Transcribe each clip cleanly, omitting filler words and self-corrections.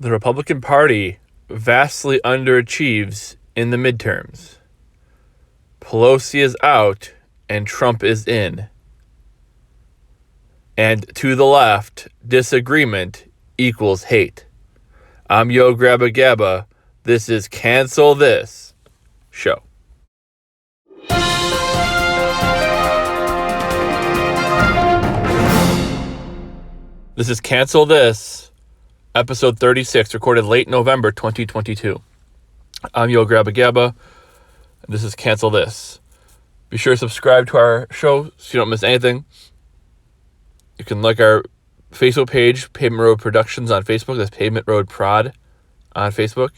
The Republican Party vastly underachieves in the midterms. Pelosi is out and Trump is in. And to the left, disagreement equals hate. I'm Yo Grabba Gabba. This is Cancel This Show. This is Cancel This, episode 36, recorded late November 2022. I'm Yo Grabba Gabba. This is Cancel This. Be sure to subscribe to our show so you don't miss anything. You can like our Facebook page, Pavement Road Productions on Facebook. That's Pavement Road Prod on Facebook.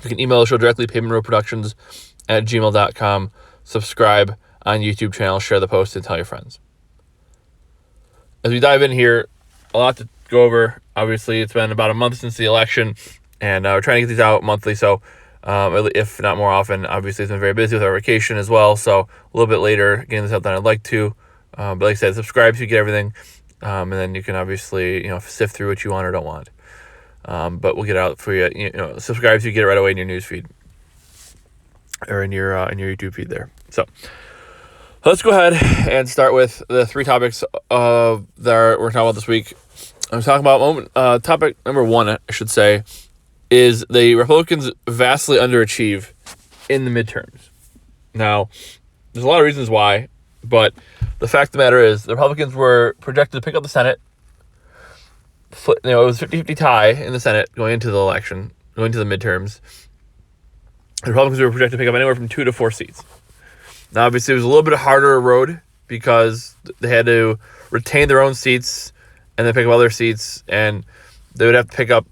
You can email the show directly, pavementroadproductions@gmail.com. Subscribe on YouTube channel, share the post, and tell your friends. As we dive in here, a lot to go over. Obviously, it's been about a month since the election, and we're trying to get these out monthly, so if not more often. Obviously, it's been very busy with our vacation as well, so a little bit later getting this out than I'd like to. But like I said, subscribe so you get everything, and then you can obviously sift through what you want or don't want. But we'll get it out for you. Subscribe so you get it right away in your news feed or in your YouTube feed there. So let's go ahead and start with the three topics that we're talking about this week. I'm talking about topic number one, I should say, is the Republicans vastly underachieve in the midterms. Now, there's a lot of reasons why, but the fact of the matter is the Republicans were projected to pick up the Senate. It was a 50-50 tie in the Senate going into the election, going to the midterms. The Republicans were projected to pick up anywhere from 2 to 4 seats. Now, obviously, it was a little bit harder road because they had to retain their own seats and then pick up other seats, and they would have to pick up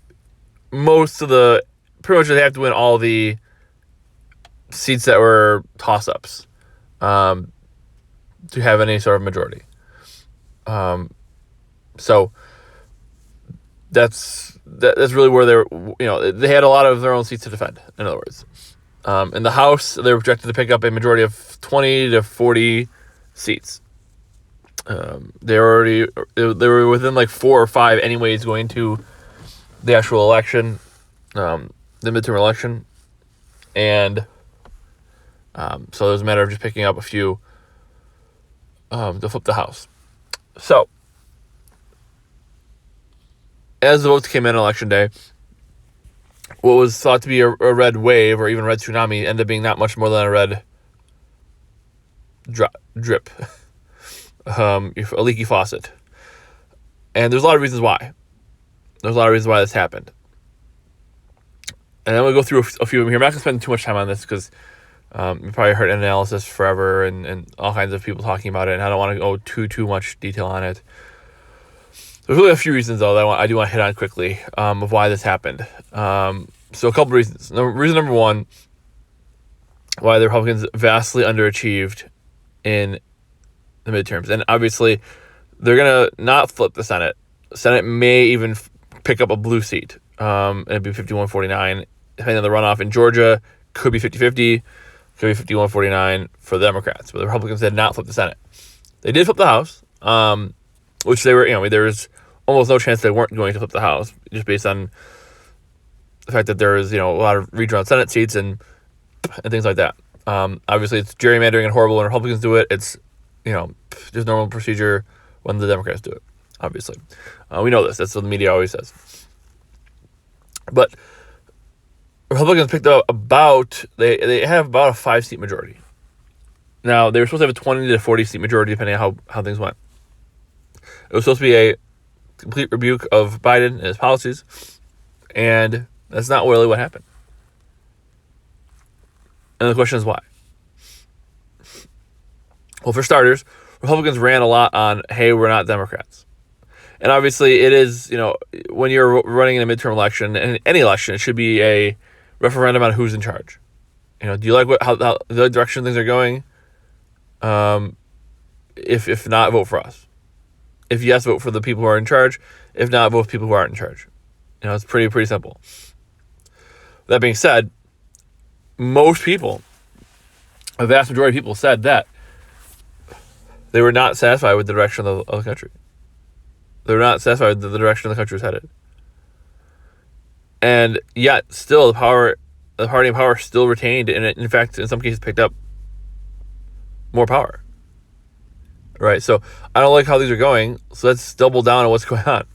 pretty much they have to win all the seats that were toss-ups to have any sort of majority. So that's really where they had a lot of their own seats to defend, in other words. In the House, they were projected to pick up a majority of 20 to 40 seats. They were within like 4 or 5 anyways going to the actual election, the midterm election. And so it was a matter of just picking up a few to flip the House. So as the votes came in on Election Day, what was thought to be a red wave or even a red tsunami ended up being not much more than a red drip, a leaky faucet. And there's a lot of reasons why. There's a lot of reasons why this happened. And I'm going to go through a few of them here. I'm not going to spend too much time on this because you probably heard an analysis forever and all kinds of people talking about it, and I don't want to go too much detail on it. There's really a few reasons, though, that I do want to hit on quickly of why this happened. So a couple reasons. Reason number one, why the Republicans vastly underachieved in the midterms. And obviously, they're going to not flip the Senate. The Senate may even pick up a blue seat. It'd be 51-49. Depending on the runoff in Georgia, could be 50-50, could be 51-49 for the Democrats. But the Republicans did not flip the Senate. They did flip the House, which they were, there was almost no chance they weren't going to flip the House, just based on the fact that there was, a lot of redrawn Senate seats and things like that. Obviously, it's gerrymandering and horrible when Republicans do it. It's, just normal procedure when the Democrats do it, obviously. We know this. That's what the media always says. But Republicans picked up they have about a 5-seat majority. Now, they were supposed to have a 20 to 40-seat majority depending on how things went. It was supposed to be a complete rebuke of Biden and his policies, and that's not really what happened. And the question is why? Well, for starters, Republicans ran a lot on, hey, we're not Democrats. And obviously it is, when you're running in a midterm election, and any election, it should be a referendum on who's in charge. Do you like how the direction things are going? If not, vote for us. If yes, vote for the people who are in charge. If not, vote for people who aren't in charge. It's pretty simple. That being said, most people, a vast majority of people said that they were not satisfied with the direction of the country. They were not satisfied with the direction the country was headed. And yet, still, the party in power still retained, and in fact, in some cases, picked up more power. Right? So I don't like how these are going, so let's double down on what's going on.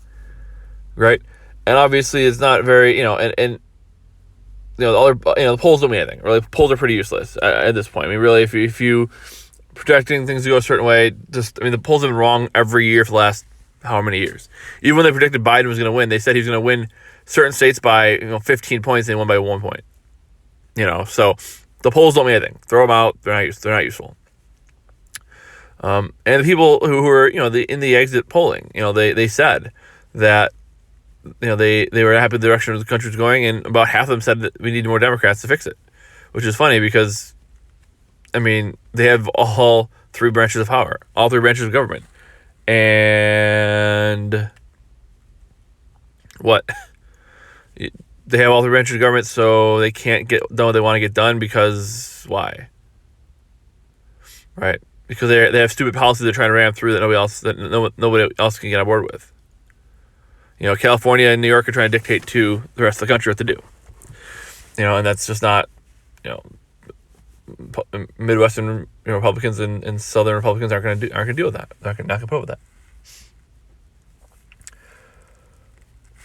Right? And obviously, it's not very, and the polls don't mean anything. Really, polls are pretty useless at this point. I mean, really, if you projecting things to go a certain way, the polls have been wrong every year for the last how many years. Even when they predicted Biden was going to win, they said he was going to win certain states by 15 points, and he won by 1 point. So the polls don't mean anything. Throw them out. They're not useful. And the people who were in the exit polling, they said that they were happy with the direction the country was going, and about half of them said that we need more Democrats to fix it, which is funny because, they have all three branches of power, all three branches of government, and what? They have all three branches of government, so they can't get done what they want to get done because why? Right? Because they have stupid policies they're trying to ram through that nobody else can get on board with. California and New York are trying to dictate to the rest of the country what to do. And that's just not, Midwestern Republicans and Southern Republicans aren't going to deal with that. They're not going to put up with that.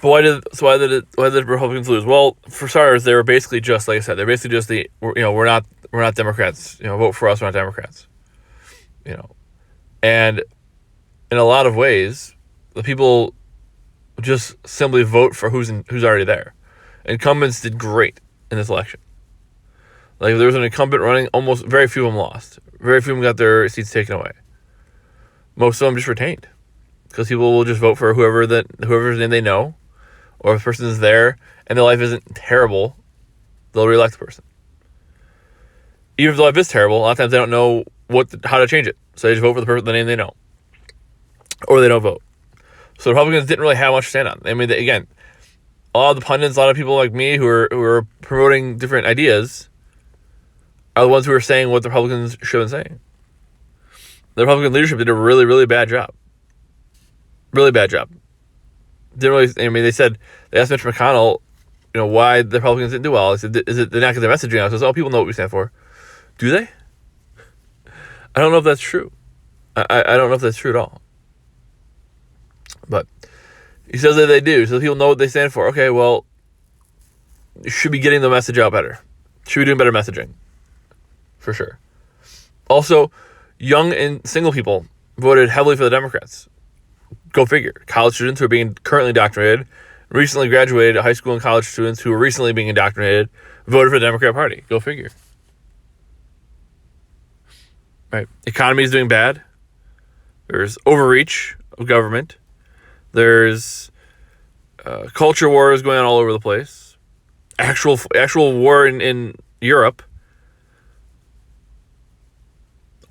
But why did the Republicans lose? Well, for starters, they were basically just, like I said, they're basically just we're not Democrats. Vote for us, we're not Democrats. And in a lot of ways, the people just simply vote for who's already there. Incumbents did great in this election. Like, if there was an incumbent running, almost very few of them lost. Very few of them got their seats taken away. Most of them just retained, because people will just vote for whoever's name they know, or if the person is there and their life isn't terrible, they'll reelect the person. Even if the life is terrible, a lot of times they don't know how to change it, so they just vote for the name they know, or they don't vote. So Republicans didn't really have much to stand on. Again, a lot of the pundits, a lot of people like me who are promoting different ideas are the ones who are saying what the Republicans should have been saying. The Republican leadership did a really, really bad job. Really bad job. Didn't really. They asked Mitch McConnell, why the Republicans didn't do well. They said, is it they're not getting their messaging out? So people know what we stand for. Do they? I don't know if that's true. I don't know if that's true at all. But he says that they do, so people know what they stand for. Okay, well, you should be getting the message out better. Should be doing better messaging. For sure. Also, young and single people voted heavily for the Democrats. Go figure. College students who are being currently indoctrinated, recently graduated high school and college students who are recently being indoctrinated, voted for the Democrat Party. Go figure. Right. Economy is doing bad. There's overreach of government. There's culture wars going on all over the place. Actual war in Europe.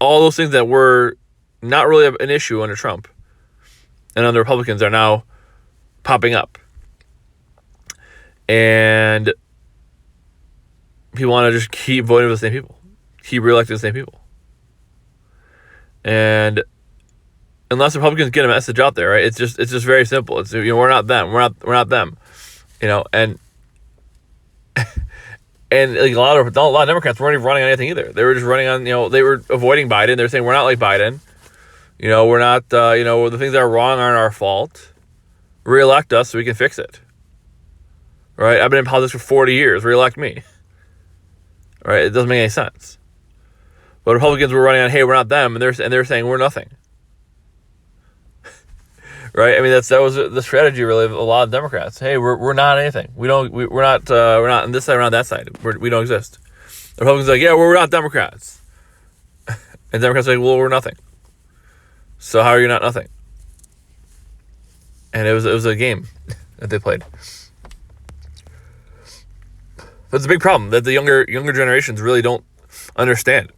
All those things that were not really an issue under Trump and under Republicans are now popping up. And people want to just keep voting for the same people. Keep reelecting the same people. And unless Republicans get a message out there, right? It's just very simple. It's we're not them. We're not them. And like a lot of Democrats weren't even running on anything either. They were just running on they were avoiding Biden. They're saying we're not like Biden. We're not the things that are wrong aren't our fault. Reelect us so we can fix it. Right? I've been in politics for 40 years. Reelect me. Right? It doesn't make any sense. But Republicans were running on, hey, we're not them, and they're saying we're nothing. Right? That was the strategy really of a lot of Democrats. Hey, we're not anything. We're not on this side, we're not on that side. We don't exist. The Republicans are like, yeah, we're not Democrats. And Democrats are like, well, we're nothing. So how are you not nothing? And it was a game that they played. But it's a big problem that the younger generations really don't understand.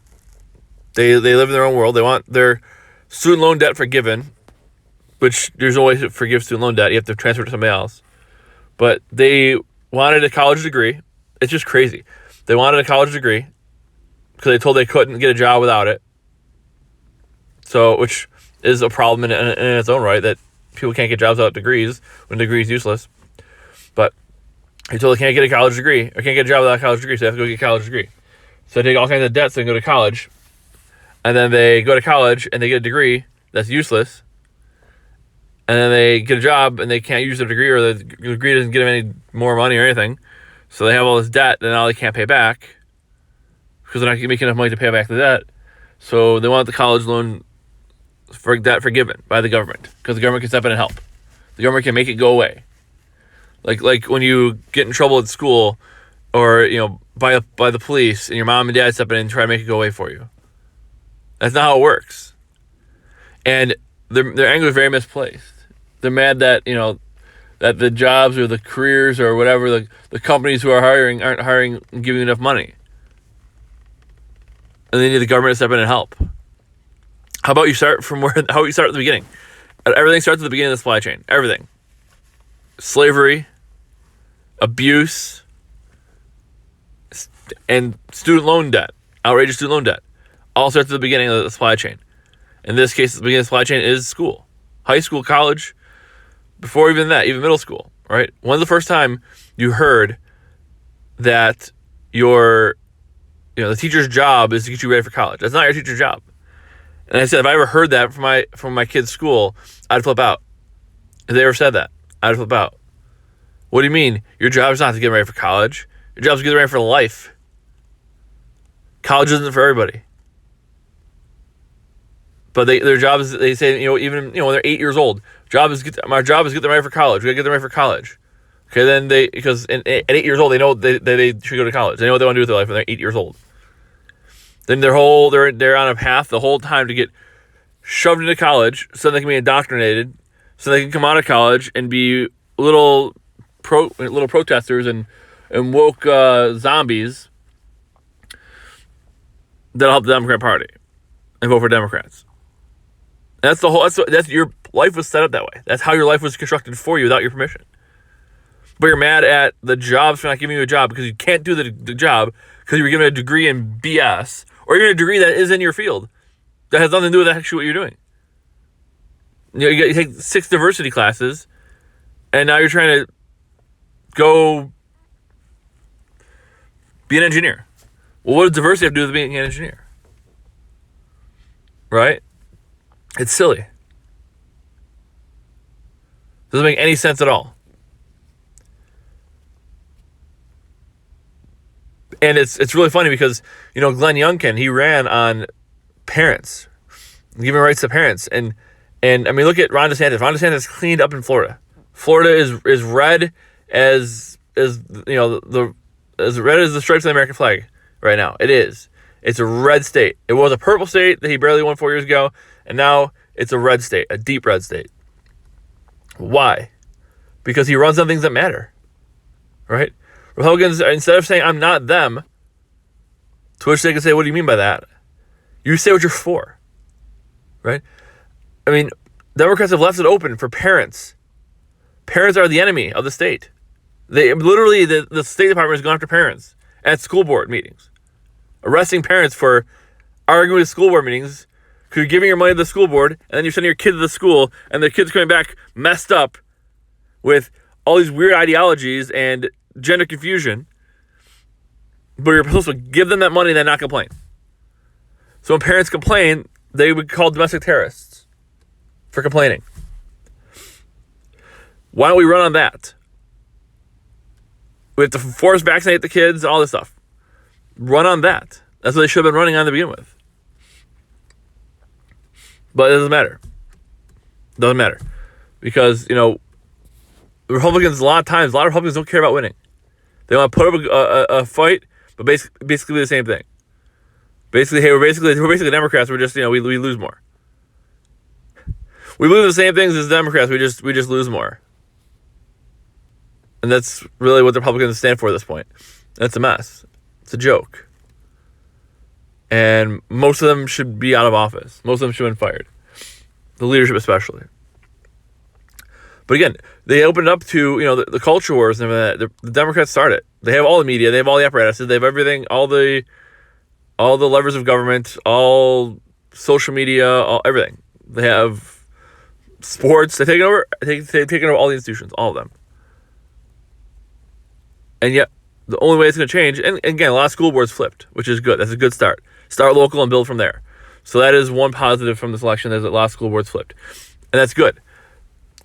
They live in their own world. They want their student loan debt forgiven, which there's no way to forgive student loan debt. You have to transfer it to somebody else. But they wanted a college degree. It's just crazy. They wanted a college degree because they told they couldn't get a job without it. So, which is a problem in its own right, that people can't get jobs without degrees when degrees useless. But They told they can't get a college degree or can't get a job without a college degree, so they have to go get a college degree. So they take all kinds of debts and go to college, and then they go to college and they get a degree that's useless, and then they get a job and they can't use their degree, or the degree doesn't get them any more money or anything. So they have all this debt that now they can't pay back because they're not making enough money to pay back the debt. So they want the college loan for debt forgiven by the government because the government can step in and help. The government can make it go away. Like when you get in trouble at school, or by the police, and your mom and dad step in and try to make it go away for you. That's not how it works. And their anger is very misplaced. They're mad that that the jobs or the careers or whatever the companies who are hiring aren't hiring and giving enough money. And they need the government to step in and help. How about you start from how you start at the beginning? Everything starts at the beginning of the supply chain. Everything. Slavery, abuse, and student loan debt, outrageous student loan debt, all starts at the beginning of the supply chain. In this case, the beginning of the supply chain is school, high school, college, before even that, even middle school, right? When's the first time you heard that the teacher's job is to get you ready for college? That's not your teacher's job. And I said, if I ever heard that from my kid's school, I'd flip out. If they ever said that, I'd flip out. What do you mean? Your job is not to get ready for college. Your job is to get ready for life. College isn't for everybody. But their job is, they say, even when they're 8 years old, my job is get them ready for college. We gotta get them ready for college. Okay, then because at 8 years old, they know they should go to college. They know what they want to do with their life when they're 8 years old. Then they're on a path the whole time to get shoved into college so they can be indoctrinated, so they can come out of college and be little protesters and woke zombies that'll help the Democrat Party and vote for Democrats. That's your life was set up that way. That's how your life was constructed for you without your permission. But you're mad at the jobs for not giving you a job because you can't do the job because you were given a degree in BS, or even a degree that is in your field that has nothing to do with actually what you're doing. You take 6 diversity classes, and now you're trying to go be an engineer. Well, what does diversity have to do with being an engineer? Right? It's silly. Doesn't make any sense at all. And it's really funny because, Glenn Youngkin, he ran on parents, giving rights to parents. And I mean, look at Ron DeSantis. Ron DeSantis cleaned up in Florida. Florida is red as as red as the stripes of the American flag right now. It is. It's a red state. It was a purple state that he barely won 4 years ago, and now it's a red state, a deep red state. Why? Because he runs on things that matter, right? Republicans, instead of saying, I'm not them, to which they can say, what do you mean by that? You say what you're for, right? I mean, Democrats have left it open for parents. Parents are the enemy of the state. They literally, the State Department has gone after parents at school board meetings, arresting parents for arguing with school board meetings because you're giving your money to the school board and then you're sending your kid to the school and the kid's coming back messed up with all these weird ideologies and gender confusion, but you're supposed to give them that money and then not complain. So when parents complain, they would call domestic terrorists for complaining. Why don't we run on that? We have to force vaccinate the kids, all this stuff. Run on that. That's what they should have been running on to begin with. But it doesn't matter. It doesn't matter. Because, the Republicans, a lot of Republicans don't care about winning. They want to put up a fight, but basically the same thing. Basically, hey, we're basically Democrats. We're just, we lose more. We believe the same things as Democrats. We just lose more. And that's really what the Republicans stand for at this point. That's a mess. It's a joke. And most of them should be out of office. Most of them should have been fired. The leadership especially. But again, they opened up to, the culture wars and everything. The Democrats started. They have all the media. They have all the apparatuses. They have everything, all the levers of government, all social media, everything. They have sports. They've taken over all the institutions, all of them. And yet, the only way it's going to change, and again, a lot of school boards flipped, which is good. That's a good start. Start local and build from there. So that is one positive from this election, is that a lot of school boards flipped. And that's good.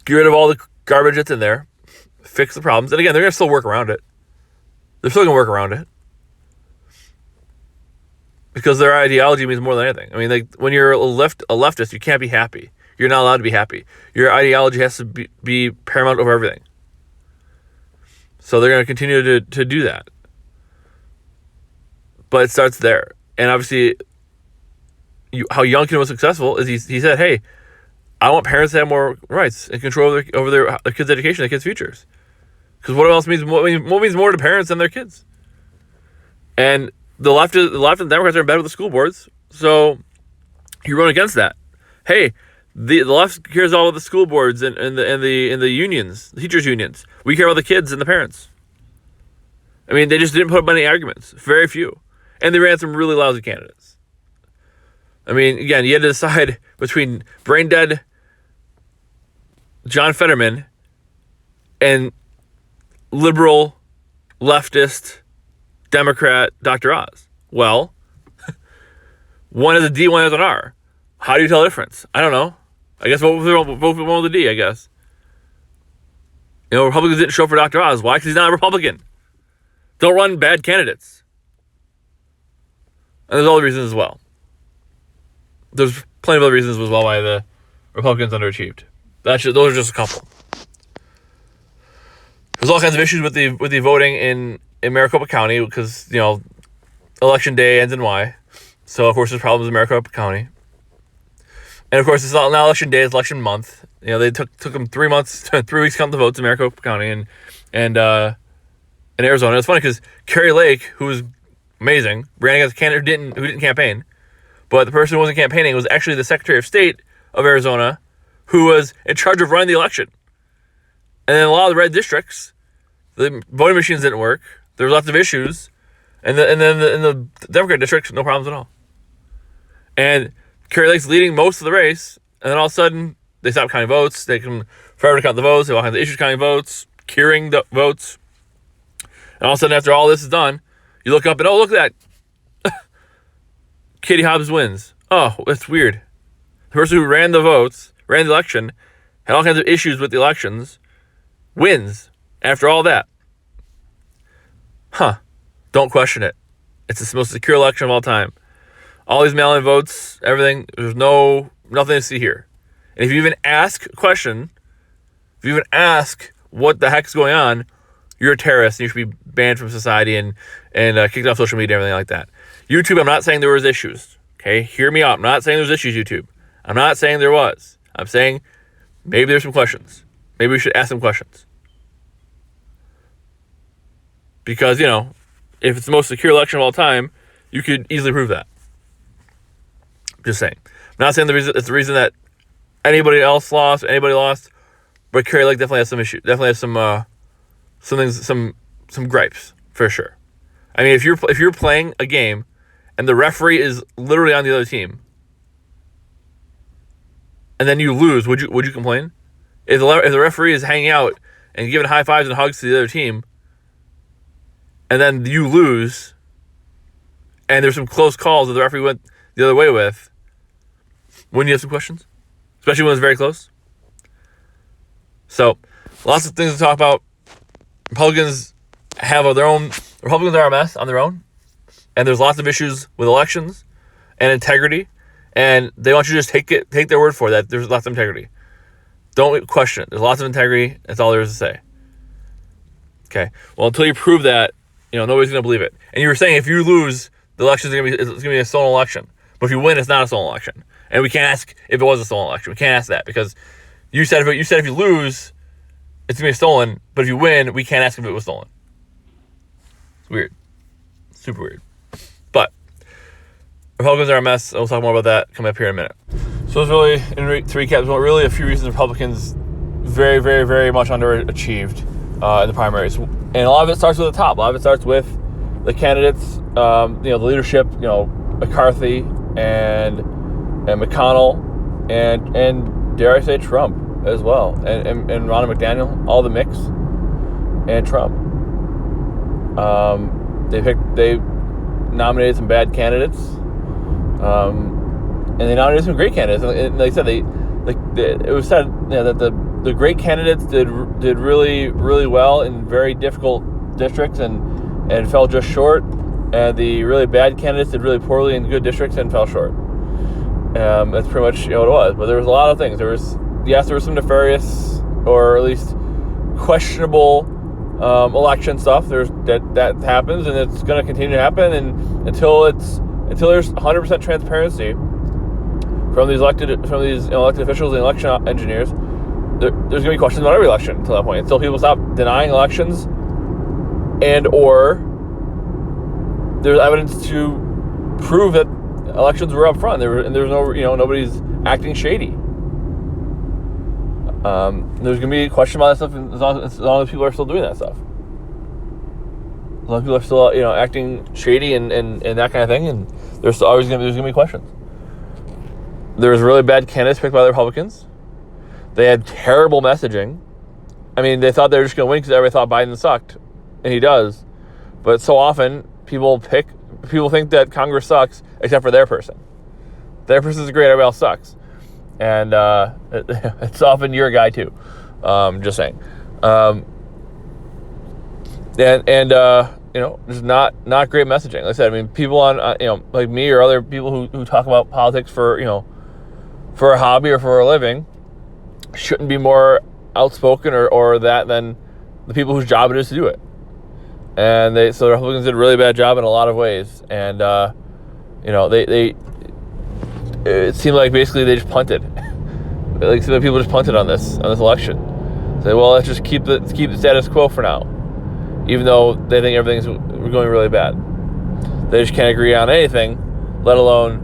Get rid of all the garbage that's in there. Fix the problems. And again, they're going to still work around it. They're still going to work around it. Because their ideology means more than anything. I mean, like, when you're a leftist, you can't be happy. You're not allowed to be happy. Your ideology has to be paramount over everything. So they're going to continue to do that. But it starts there. And obviously, how Youngkin was successful is he said, hey, I want parents to have more rights and control over their kids' education, their kids' futures. Because what else means more to parents than their kids? And the left and the Democrats are in bed with the school boards, so you run against that. Hey, the left cares all about the school boards and the unions, the teachers' unions. We care about the kids and the parents. I mean, they just didn't put up any arguments, very few, and they ran some really lousy candidates. I mean, again, you had to decide between brain dead John Fetterman and liberal leftist Democrat Dr. Oz. Well, one is a D, one is an R. How do you tell the difference? I don't know. I guess both with one with a D, I guess. You know, Republicans didn't show up for Dr. Oz. Why? Because he's not a Republican. Don't run bad candidates. And there's other reasons as well. There's plenty of other reasons as well why the Republicans underachieved. Those are just a couple. There's all kinds of issues with the voting in Maricopa County because, you know, election day ends in Y. So, of course, there's problems in Maricopa County. And, of course, it's not election day, it's election month. You know, they took them 3 weeks to count the votes in Maricopa County and in Arizona. It's funny because Kari Lake, who was amazing, ran against a candidate who didn't campaign. But the person who wasn't campaigning was actually the Secretary of State of Arizona, who was in charge of running the election. And then a lot of the red districts, the voting machines didn't work. There was lots of issues. And then in the Democrat districts, no problems at all. And Kari Lake's leading most of the race. And then all of a sudden, they stop counting votes. They can forever count the votes. They all have the issues counting votes, curing the votes. And all of a sudden, after all this is done, you look up and, oh, look at that. Katie Hobbs wins. Oh, that's weird. The person who ran the election, had all kinds of issues with the elections, wins after all that. Huh. Don't question it. It's the most secure election of all time. All these mail-in votes, everything, there's nothing to see here. And if you even ask a question, if you even ask what the heck's going on, you're a terrorist and you should be banned from society and kicked off social media and everything like that. YouTube, I'm not saying there was issues. Okay? Hear me out. I'm not saying there's issues, YouTube. I'm not saying there was. I'm saying maybe there's some questions. Maybe we should ask some questions. Because, you know, if it's the most secure election of all time, you could easily prove that. Just saying. I'm not saying it's the reason that anybody lost, but Kari Lake definitely has some issues. Definitely has some gripes, for sure. I mean, if you're playing a game and the referee is literally on the other team, and then you lose, would you complain? If the referee is hanging out and giving high fives and hugs to the other team, and then you lose, and there's some close calls that the referee went the other way with, wouldn't you have some questions? Especially when it's very close. So, lots of things to talk about. Republicans are a mess on their own, and there's lots of issues with elections and integrity, and they want you to just take their word for that. There's lots of integrity. Don't question it. There's lots of integrity. That's all there is to say. Okay. Well, until you prove that, you know, nobody's going to believe it. And you were saying if you lose, the election is going to be a stolen election. But if you win, it's not a stolen election. And we can't ask if it was a stolen election. We can't ask that because you said if you lose, it's going to be stolen. But if you win, we can't ask if it was stolen. It's weird. Super weird. But Republicans are a mess. We'll talk more about that coming up here in a minute. So it's really, to recap, really a few reasons Republicans very, very, very much underachieved in the primaries. And a lot of it starts with the top. A lot of it starts with the candidates, the leadership, McCarthy and McConnell and dare I say Trump as well. And Ronna McDaniel, all the mix, and Trump. They nominated some bad candidates, and they nominated some great candidates. And like I said, it was said that the great candidates did really, really well in very difficult districts and fell just short, and the really bad candidates did really poorly in good districts and fell short. That's pretty much what it was. But there was a lot of things. There was some nefarious or at least questionable election stuff. That happens, and it's going to continue to happen, and until there's 100% transparency from these elected officials and election engineers, there's going to be questions about every election until that point. Until people stop denying elections, and or there's evidence to prove that elections were up front. There's no nobody's acting shady. There's going to be a question about that stuff as long as people are still doing that stuff. As long as people are still acting shady and that kind of thing, and there's going to be questions. There was really bad candidates picked by the Republicans. They had terrible messaging. I mean, they thought they were just going to win because everybody thought Biden sucked, and he does. But so often, people think that Congress sucks except for their person. Their person's great, everybody else sucks. And it's often your guy too. Just saying. There's not great messaging. Like I said, I mean, people on like me or other people who talk about politics for a hobby or for a living shouldn't be more outspoken or that than the people whose job it is to do it. And the Republicans did a really bad job in a lot of ways, and it seemed like basically they just punted. Like some people just punted on this election. Say, well, let's just keep the status quo for now, even though they think everything's going really bad. They just can't agree on anything, let alone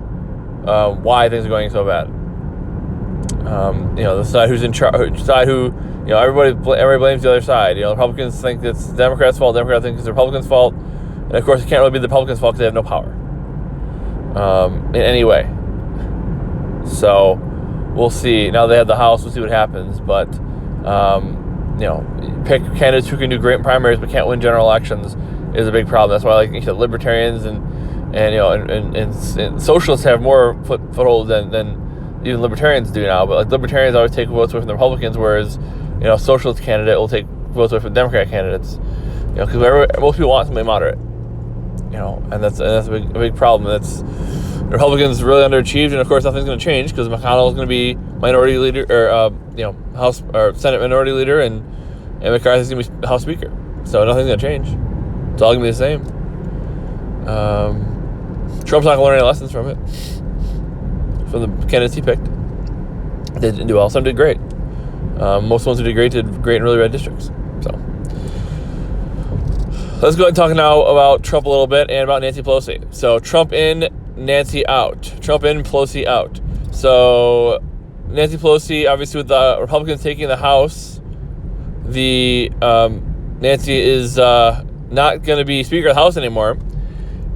why things are going so bad. The side who's in charge, everybody blames the other side. The Republicans think it's the Democrats' fault. Democrats think it's the Republicans' fault, and of course, it can't really be the Republicans' fault because they have no power in any way. So we'll see. Now they have the House. We'll see what happens. But pick candidates who can do great in primaries but can't win general elections is a big problem. That's why, like you said, libertarians and socialists have more foothold than even libertarians do now. But like libertarians always take votes away from the Republicans, whereas socialist candidate will take votes away from Democrat candidates. Because most people want somebody moderate. And that's a big problem. The Republicans really underachieved, and of course nothing's going to change because McConnell is going to be minority leader or House or Senate minority leader, and McCarthy's going to be House Speaker. So nothing's going to change. It's all going to be the same. Trump's not going to learn any lessons from it. From the candidates he picked, they didn't do well. Some did great. Most ones who did great in really red districts. So let's go ahead and talk now about Trump a little bit and about Nancy Pelosi. So Trump in, Nancy out. Trump in, Pelosi out. So Nancy Pelosi, obviously with the Republicans taking the House, Nancy is not going to be Speaker of the House anymore,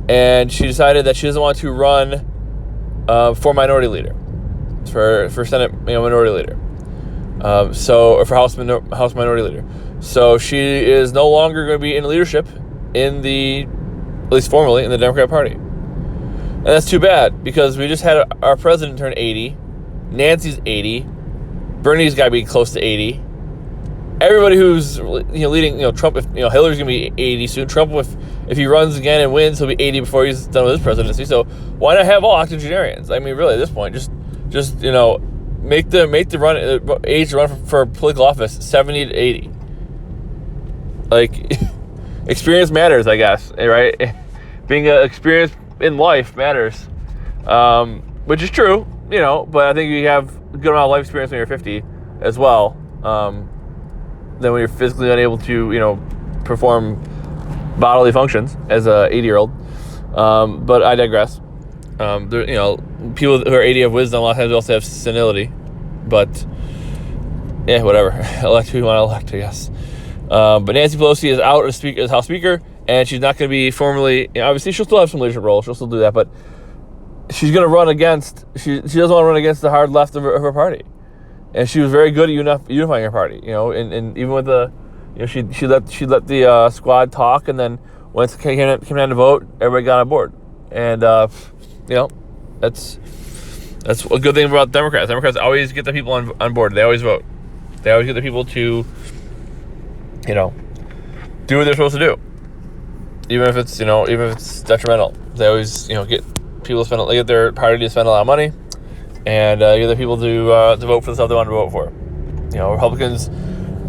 and she decided that she doesn't want to run for minority leader, for Senate minority leader, or for House minority leader. So she is no longer going to be in leadership at least formally, in the Democrat Party. And that's too bad, because we just had our president turn 80. Nancy's 80. Bernie's got to be close to 80. Everybody who's leading, Trump, if Hillary's going to be 80 soon. Trump, if he runs again and wins, he'll be 80 before he's done with his presidency. So why not have all octogenarians? I mean, really, at this point, just make the run age to run for political office 70 to 80. Like, experience matters, I guess, right? Being experienced in life matters, which is true, but I think you have a good amount of life experience when you're 50 as well, than when you're physically unable to, perform bodily functions as a 80-year-old. But I digress. People who are 80 have wisdom. A lot of times they also have senility. But, yeah, whatever. Elect who you want to elect, I guess. But Nancy Pelosi is out as House Speaker, and she's not going to be formally, obviously she'll still have some leadership role, she'll still do that, but she's going to run against, she doesn't want to run against the hard left of her party. And she was very good at unifying her party, and even with the, she let the squad talk, and then once it came down to vote, everybody got on board. And, that's a good thing about Democrats. Democrats always get the people on board. They always vote. They always get the people to, do what they're supposed to do. Even if it's detrimental. They always, get people to they get their party to spend a lot of money, and get the people to vote for the stuff they want to vote for. Republicans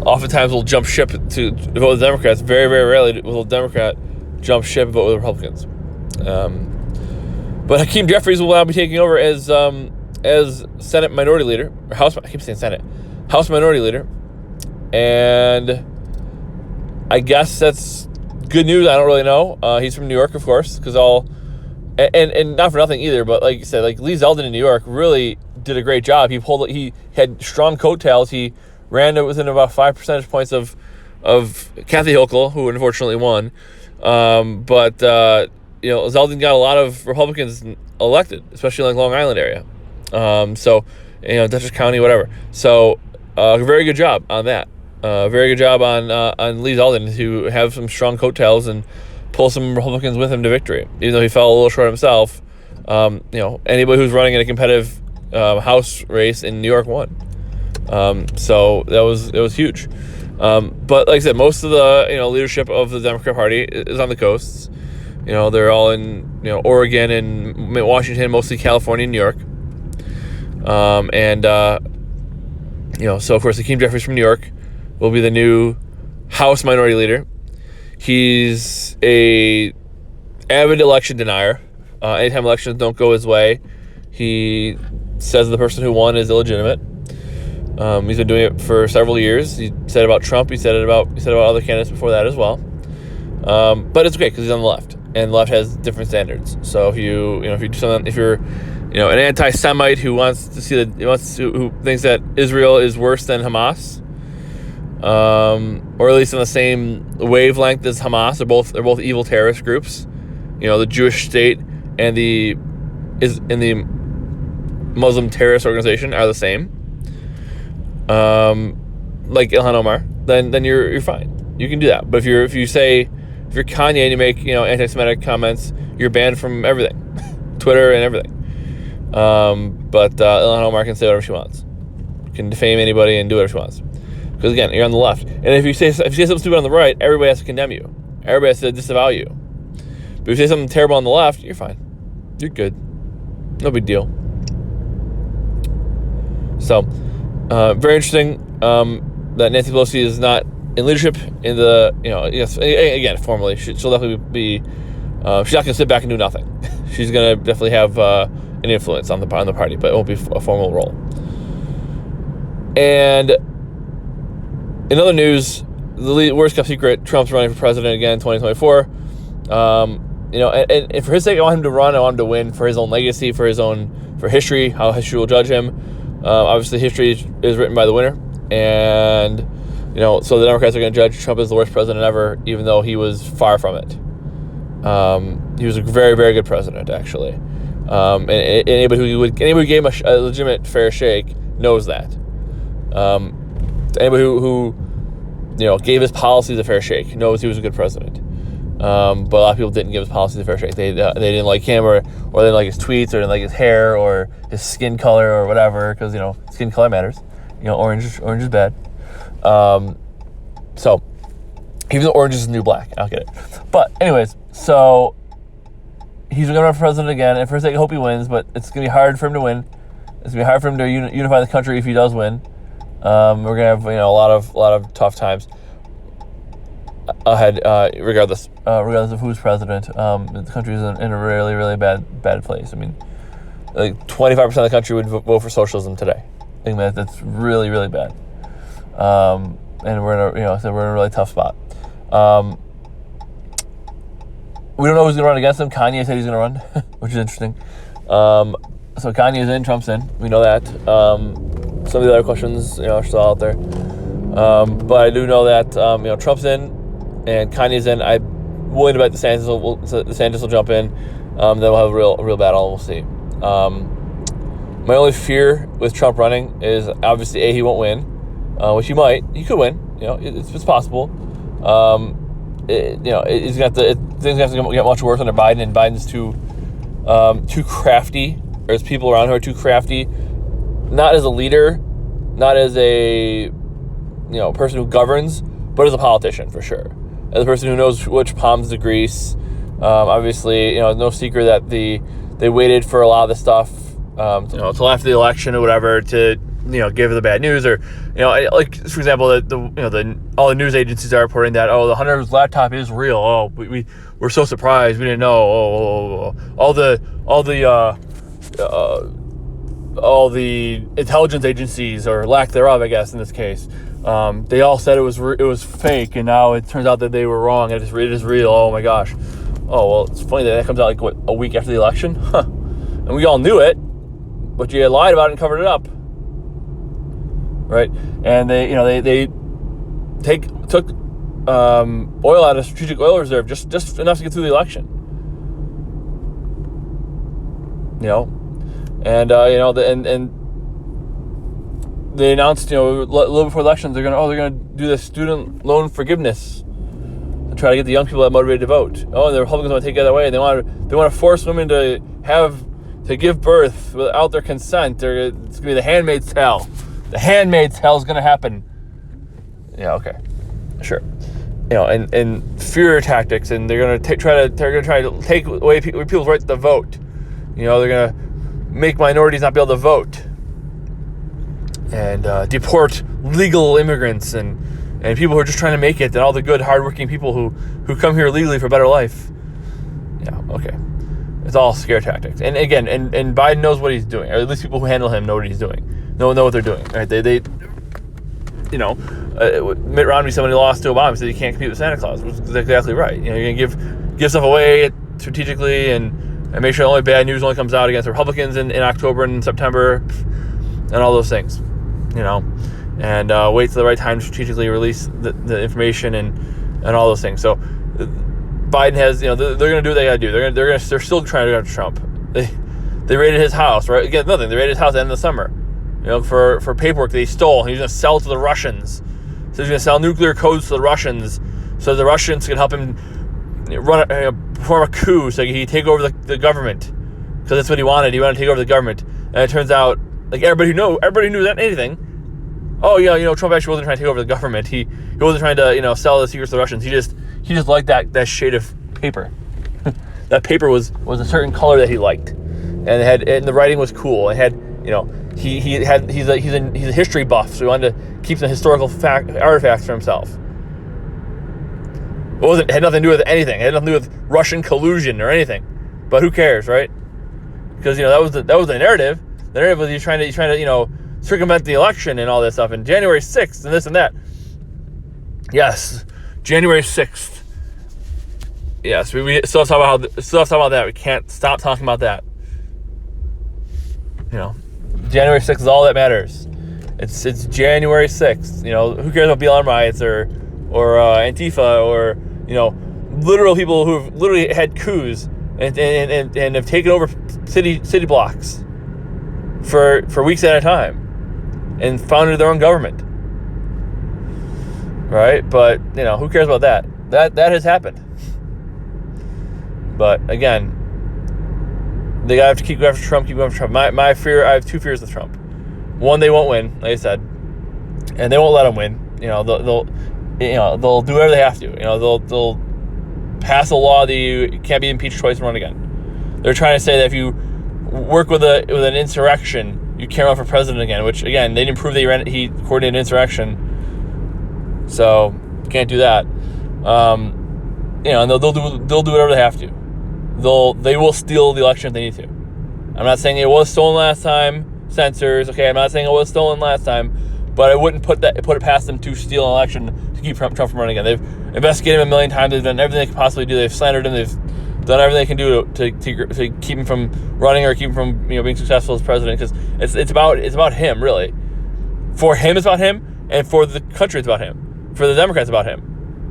oftentimes will jump ship to vote with Democrats. Very, very rarely will a Democrat jump ship and vote with Republicans. But Hakeem Jeffries will now be taking over as Senate Minority Leader, or House. I keep saying Senate, House Minority Leader, and I guess that's good news. I don't really know. He's from New York, of course, because and not for nothing either. But like you said, like Lee Zeldin in New York really did a great job. He had strong coattails. He ran within about 5 percentage points of Kathy Hochul, who unfortunately won. But Zeldin got a lot of Republicans elected, especially like Long Island area. Dutchess County, whatever. So, very good job on that. Very good job on Lee Zeldin to have some strong coattails and pull some Republicans with him to victory. Even though he fell a little short himself, anybody who's running in a competitive House race in New York won. So it was huge. But like I said, most of the leadership of the Democrat Party is on the coasts. They're all in Oregon and Washington, mostly California and New York. So of course Hakeem Jeffries from New York will be the new House Minority Leader. He's a avid election denier. Anytime elections don't go his way, he says the person who won is illegitimate. He's been doing it for several years. He said it about Trump. He said it about other candidates before that as well. But it's okay because he's on the left, and the left has different standards. So if you do something, if you're an anti-Semite who who thinks that Israel is worse than Hamas, or at least on the same wavelength as Hamas, they're both evil terrorist groups. The Jewish state and the Muslim terrorist organization are the same. Like Ilhan Omar, then you're fine. You can do that. But if you're Kanye and you make anti-Semitic comments, you're banned from everything, Twitter and everything. But Ilhan Omar can say whatever she wants. Can defame anybody and do whatever she wants. Because again, you're on the left. And if you say something stupid on the right, everybody has to condemn you. Everybody has to disavow you. But if you say something terrible on the left, you're fine. You're good. No big deal. So, very interesting that Nancy Pelosi is not in leadership in the, again, formally. She'll definitely be, she's not going to sit back and do nothing. She's going to definitely have an influence on the party, but it won't be a formal role. And in other news, the worst kept secret, Trump's running for president again in 2024. And for his sake, I want him to run. I want him to win for his own legacy, for history, how history will judge him. Obviously, history is written by the winner. And, so the Democrats are going to judge Trump as the worst president ever, even though he was far from it. He was a very, very good president, actually. And anybody who gave him a legitimate fair shake knows that. Anybody who gave his policies a fair shake knows he was a good president. But a lot of people didn't give his policies a fair shake. They didn't like him, or they didn't like his tweets, or didn't like his hair, or his skin color, or whatever. Because skin color matters. Orange is bad. So even though orange is the new black, I don't get it. But anyways, so he's going to run for president again. And for a second, I hope he wins. But it's going to be hard for him to win. It's going to be hard for him to unify the country if he does win. We're going to have a lot of tough times ahead, regardless of who's president. The country is in a really, really bad place. I mean, like 25% of the country would vote for socialism today. I think that's really, really bad. And we're in a really tough spot. We don't know who's going to run against him. Kanye said he's going to run, which is interesting. So Kanye is in, Trump's in. We know that. Some of the other questions, are still out there. But I do know that, Trump's in and Kanye's in. I'm willing to bet DeSantis will jump in. Then we'll have a real battle. We'll see. My only fear with Trump running is obviously he won't win, which he might. He could win. It's possible. things have to get much worse under Biden, and Biden's too crafty. There's people around who are too crafty, not as a leader, not as a person who governs, but as a politician for sure. As a person who knows which palms to grease. Obviously, no secret that they waited for a lot of the stuff, till after the election or whatever to give the bad news, or like for example, all the news agencies are reporting that the Hunter's laptop is real. Oh, we're so surprised, we didn't know. All the intelligence agencies, or lack thereof, I guess in this case, they all said it was fake, and now it turns out that they were wrong. It is real. Oh my gosh. Oh well, it's funny that comes out like a week after the election, huh? And we all knew it, but you lied about it and covered it up, right? And they took oil out of strategic oil reserve just enough to get through the election. And they announced a little before elections they're gonna do this student loan forgiveness to try to get the young people that motivated to vote. And the Republicans want to take it that way. They want to force women to give birth without their consent. It's gonna be the Handmaid's Tale. The Handmaid's Tale is gonna happen. Yeah, okay, sure. And fear tactics, and they're gonna try to take away people's right to vote. They're gonna make minorities not be able to vote, and deport legal immigrants and people who are just trying to make it, and all the good, hardworking people who come here legally for a better life. Yeah, okay. It's all scare tactics. And again, and Biden knows what he's doing, or at least people who handle him know what he's doing. Know what they're doing. Right? Mitt Romney, somebody lost to Obama, said you can't compete with Santa Claus, which is exactly right. You're gonna give stuff away strategically, and make sure only bad news only comes out against Republicans in October and September, and all those things. And wait till the right time to strategically release the information and all those things. So Biden has, they're going to do what they got to do. They're still trying to go after Trump. They raided his house, right? Again, nothing. They raided his house at the end of the summer, for paperwork that he stole. He's going to sell to the Russians. So he's going to sell nuclear codes to the Russians, so the Russians can help him perform a coup, so he take over the government, because that's what he wanted. He wanted to take over the government, and it turns out, like everybody knew that anything. Oh yeah, Trump actually wasn't trying to take over the government. He wasn't trying to sell the secrets to the Russians. He just liked that shade of paper. That paper was a certain color that he liked, and the writing was cool. It had he's a history buff, so he wanted to keep some historical artifacts for himself. It had nothing to do with anything. It had nothing to do with Russian collusion or anything. But who cares, right? Because that was the narrative. The narrative was he's trying to circumvent the election and all this stuff. And January 6th and this and that. Yes, January 6th. Yes, we still have to talk about that. We can't stop talking about that. January 6th is all that matters. It's January 6th. Who cares about BLM riots or Antifa or literal people who have literally had coups and have taken over city blocks for weeks at a time and founded their own government, right? But who cares about that? That has happened. But again, they gotta have to keep going after Trump. My fear, I have two fears with Trump. One, they won't win, like I said, and they won't let him win. They'll do whatever they have to. They'll pass a law that you can't be impeached twice and run again. They're trying to say that if you work with an insurrection, you can't run for president again. Which again, they didn't prove that he coordinated an insurrection, so you can't do that. And they'll do whatever they have to. They will steal the election if they need to. I'm not saying it was stolen last time. Censors, okay. I'm not saying it was stolen last time. But I wouldn't put it past them to steal an election to keep Trump from running again. They've investigated him a million times. They've done everything they can possibly do. They've slandered him. They've done everything they can do to keep him from running or keep him from being successful as president. Because it's about him, really. For him, it's about him, and for the country, it's about him. For the Democrats, it's about him,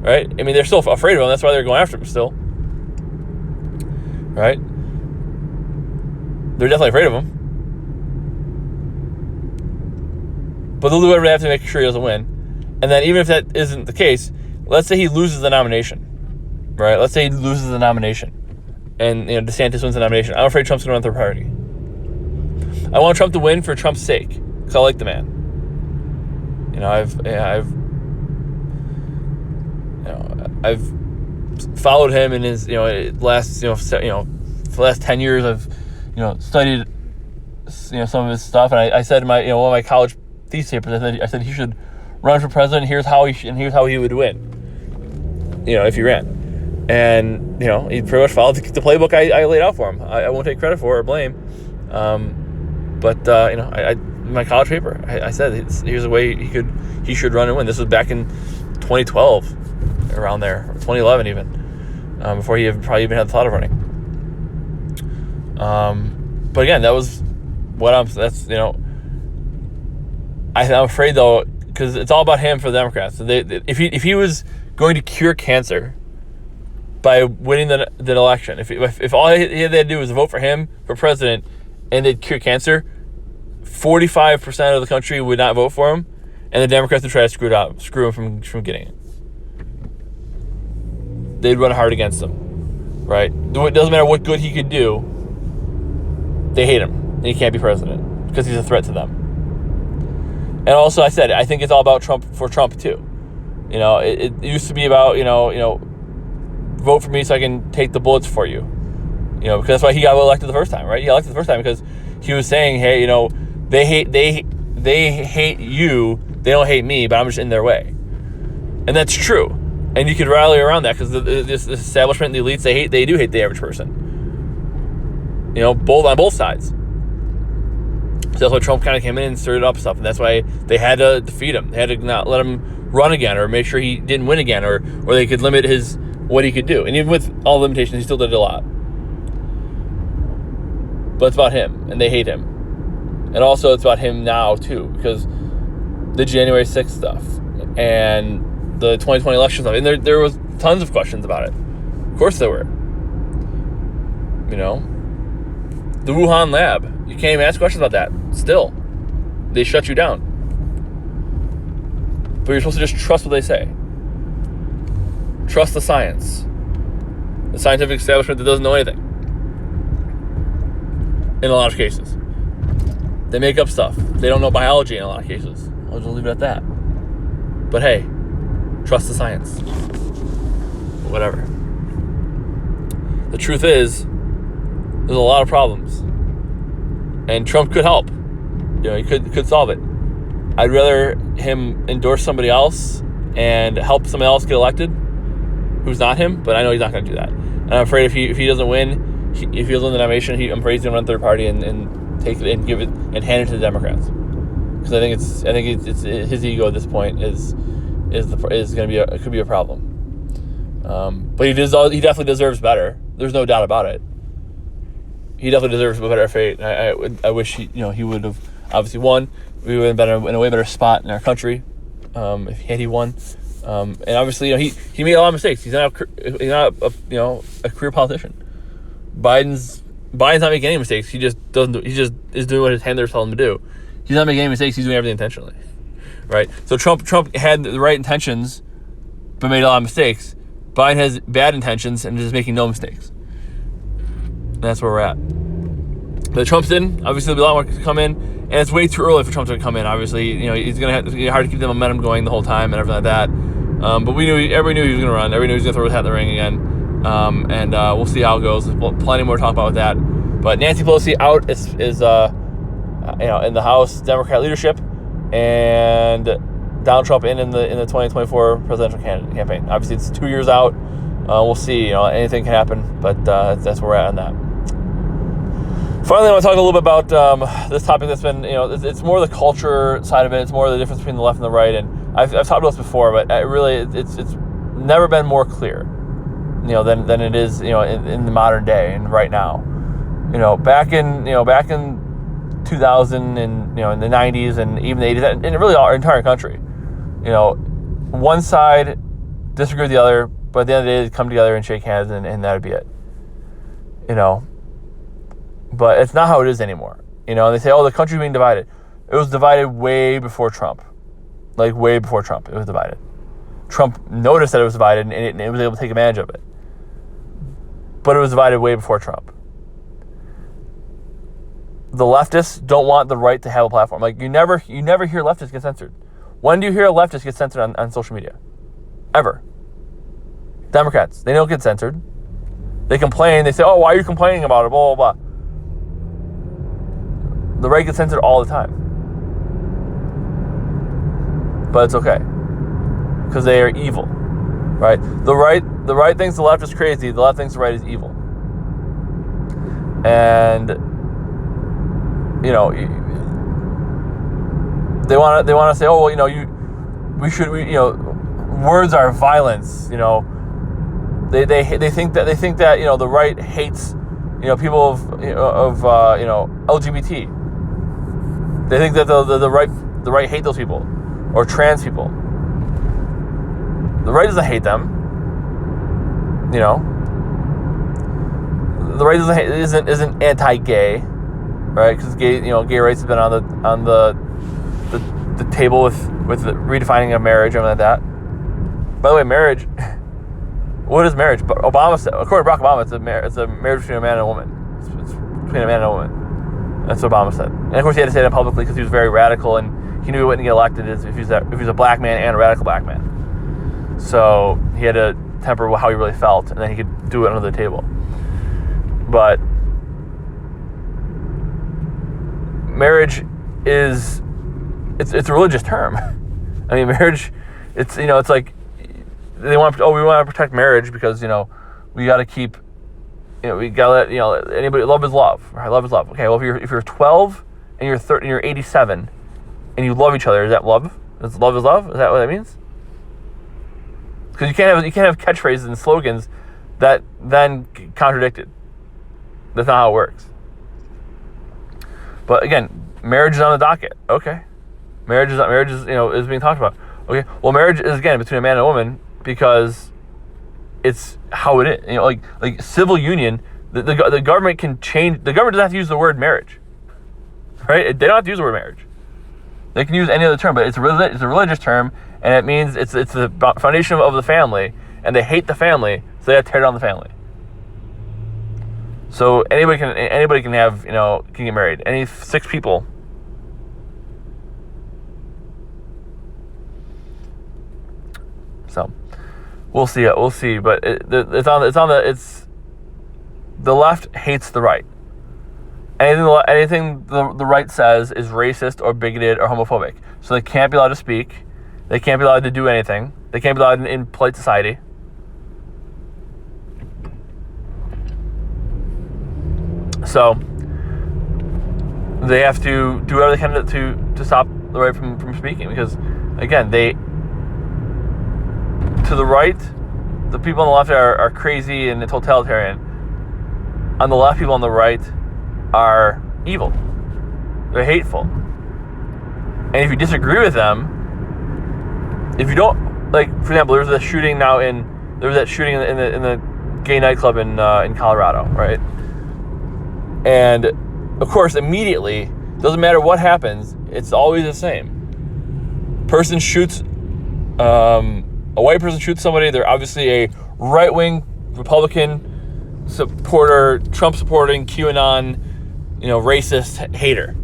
right? I mean, they're still afraid of him. That's why they're going after him still, right? They're definitely afraid of him. But they'll do whatever they have to make sure he doesn't win. And then even if that isn't the case, let's say he loses the nomination. right? Let's say he loses the nomination, and DeSantis wins the nomination. I'm afraid Trump's going to run third party. I want Trump to win for Trump's sake, because I like the man. I've followed him in his last for the last 10 years. I've studied some of his stuff, and I said in my one of my college thesis papers, I said he should run for president. Here's how he would win. If he ran, and he pretty much followed the playbook I laid out for him. I won't take credit for it or blame, but in my college paper I said here's a way he should run and win. This was back in 2012, around there, or 2011 even, before he probably even had the thought of running. But again, that was what I'm afraid though, because it's all about him for the Democrats. So if he was going to cure cancer by winning the election, if all they had to do was vote for him for president and they'd cure cancer, 45% of the country would not vote for him, and the Democrats would try to screw him from getting it. They'd run hard against him, right? It doesn't matter what good he could do. They hate him, and he can't be president because he's a threat to them. And also, I said I think it's all about Trump for Trump too. It used to be about vote for me so I can take the bullets for you. Because that's why he got elected the first time, right? He got elected the first time because he was saying, hey, they hate you, they don't hate me, but I'm just in their way. And that's true. And you could rally around that because this establishment, the elites, they do hate the average person. On both sides. So that's why Trump kind of came in and stirred up stuff, and that's why they had to defeat him. They had to not let him run again, or make sure he didn't win again, or they could limit what he could do. And even with all the limitations, he still did a lot. But it's about him, and they hate him. And also it's about him now too, because the January 6th stuff and the 2020 election stuff, and there was tons of questions about it. Of course there were. The Wuhan lab, you can't even ask questions about that. Still, they shut you down. But you're supposed to just trust what they say. Trust the science. The scientific establishment that doesn't know anything. In a lot of cases. They make up stuff. They don't know biology in a lot of cases. I'll just leave it at that. But hey, trust the science. Whatever. The truth is, there's a lot of problems. And Trump could help. He could solve it. I'd rather him endorse somebody else and help somebody else get elected who's not him, but I know he's not going to do that. And I'm afraid if he doesn't win, if he doesn't win the nomination, I'm afraid he's going to run third party and take it and give it and hand it to the Democrats. Because I think it's his ego at this point is going to be could be a problem. But he definitely deserves better. There's no doubt about it. He definitely deserves a better fate. I wish he would have obviously won. We would have been in a way better spot in our country if he won. And obviously, he made a lot of mistakes. He's not a career politician. Biden's not making any mistakes. He just doesn't. He just is doing what his handlers tell him to do. He's not making any mistakes. He's doing everything intentionally, right? So Trump had the right intentions, but made a lot of mistakes. Biden has bad intentions and is making no mistakes. And that's where we're at. But Trump's in. Obviously, there'll be a lot more to come in, and it's way too early for Trump to come in. Obviously, he's going to have to be hard to keep the momentum going the whole time and everything like that. But everybody knew he was going to run. Everybody knew he was going to throw his hat in the ring again. And we'll see how it goes. There's plenty more to talk about with that. But Nancy Pelosi out is in the House Democrat leadership, and Donald Trump in the 2024 presidential campaign. Obviously, it's 2 years out. We'll see. Anything can happen, but that's where we're at on that. Finally, I want to talk a little bit about this topic that's been, it's more the culture side of it. It's more the difference between the left and the right. And I've talked about this before, but it's never been more clear, than it is, in the modern day and right now. Back in 2000 and, in the 90s and even the 80s, and really our entire country, one side disagreed with the other, but at the end of the day, they'd come together and shake hands and that'd be it. But it's not how it is anymore. And they say, the country's being divided. It was divided way before Trump. Like, way before Trump, it was divided. Trump noticed that it was divided, and it was able to take advantage of it. but it was divided way before Trump. The leftists don't want the right to have a platform. Like, you never hear leftists get censored. When do you hear a leftist get censored on social media? Ever. Democrats, they don't get censored. They complain. They say, oh, why are you complaining about it? Blah, blah, blah. The right gets censored all the time. But it's okay. Because they are evil. Right? The right thinks the left is crazy. The left thinks the right is evil. And, you know, they want to say, oh, well, you know, words are violence. You know, they think that you know, the right hates, you know, people of LGBT. They think that the right hate those people, or trans people. The right doesn't hate them. You know, the right isn't anti-gay, right? Because gay rights have been on the table with the redefining of marriage and like that. By the way, marriage. What is marriage? Obama said, according to Barack Obama, it's a marriage between a man and a woman. It's between a man and a woman. That's what Obama said. And of course, he had to say that publicly because he was very radical, and he knew he wouldn't get elected if he was a black man and a radical black man. So he had to temper how he really felt, and then he could do it under the table. But marriage it's a religious term. I mean, marriage, it's like we want to protect marriage because, you know, we got to keep, you know, we got to let, you know, anybody, love is love, right? Love is love. Okay, well, if you're 12 and you're 30 and you're 87 and you love each other, is that love? Is love? Is that what that means? Because you can't have catchphrases and slogans that then contradicted. That's not how it works. But again, marriage is on the docket. Okay, marriage is is being talked about. Okay, well, marriage is again between a man and a woman because it's how it is. You know, like civil union. The government can change. The government doesn't have to use the word marriage, right? They don't have to use the word marriage. They can use any other term, but it's a religious term, and it means it's the foundation of the family, and they hate the family, so they have to tear down the family. So anybody can have, you know, can get married. Any 6 people. So we'll see. But the left hates the right. Anything the right says is racist or bigoted or homophobic. So they can't be allowed to speak. They can't be allowed to do anything. They can't be allowed in polite society. So they have to do whatever they can to stop the right from speaking, because again, to the right, the people on the left are crazy and totalitarian. On the left, people on the right are evil. They're hateful. And if you disagree with them, if you don't, like, for example, there was that shooting in the gay nightclub in Colorado, right? And of course, immediately, doesn't matter what happens, it's always the same. Person shoots, a white person shoots somebody, they're obviously a right-wing Republican supporter, Trump supporting, QAnon, you know, racist hater.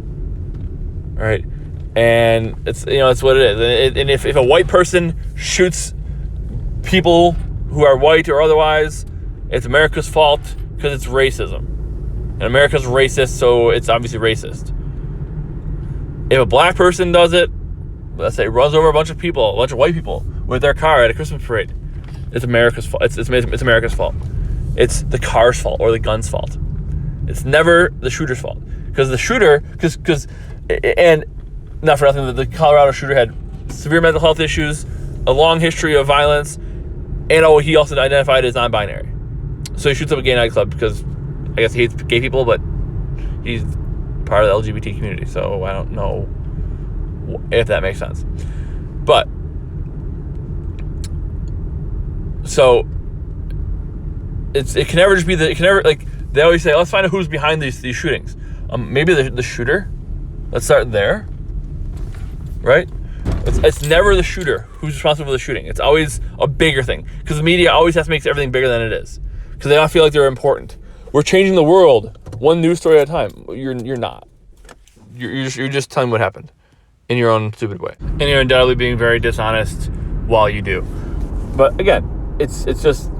All right. And it's what it is. And if a white person shoots people who are white or otherwise, it's America's fault because it's racism. And America's racist, so it's obviously racist. If a black person does it, let's say runs over a bunch of white people with their car at a Christmas parade, it's America's fault. It's America's fault. It's the car's fault or the gun's fault. It's never the shooter's fault. Because the shooter, and not for nothing, the Colorado shooter had severe mental health issues, a long history of violence, and he also identified as non-binary. So he shoots up a gay nightclub because I guess he hates gay people, but he's part of the LGBT community, so I don't know if that makes sense. But, so, it can never just be like, they always say, let's find out who's behind these shootings. Maybe the shooter. Let's start there, right? It's never the shooter who's responsible for the shooting. It's always a bigger thing, because the media always has to make everything bigger than it is. because they don't feel like they're important. We're changing the world one news story at a time. You're not. You're just telling what happened in your own stupid way, and you're undoubtedly being very dishonest while you do. But again, it's just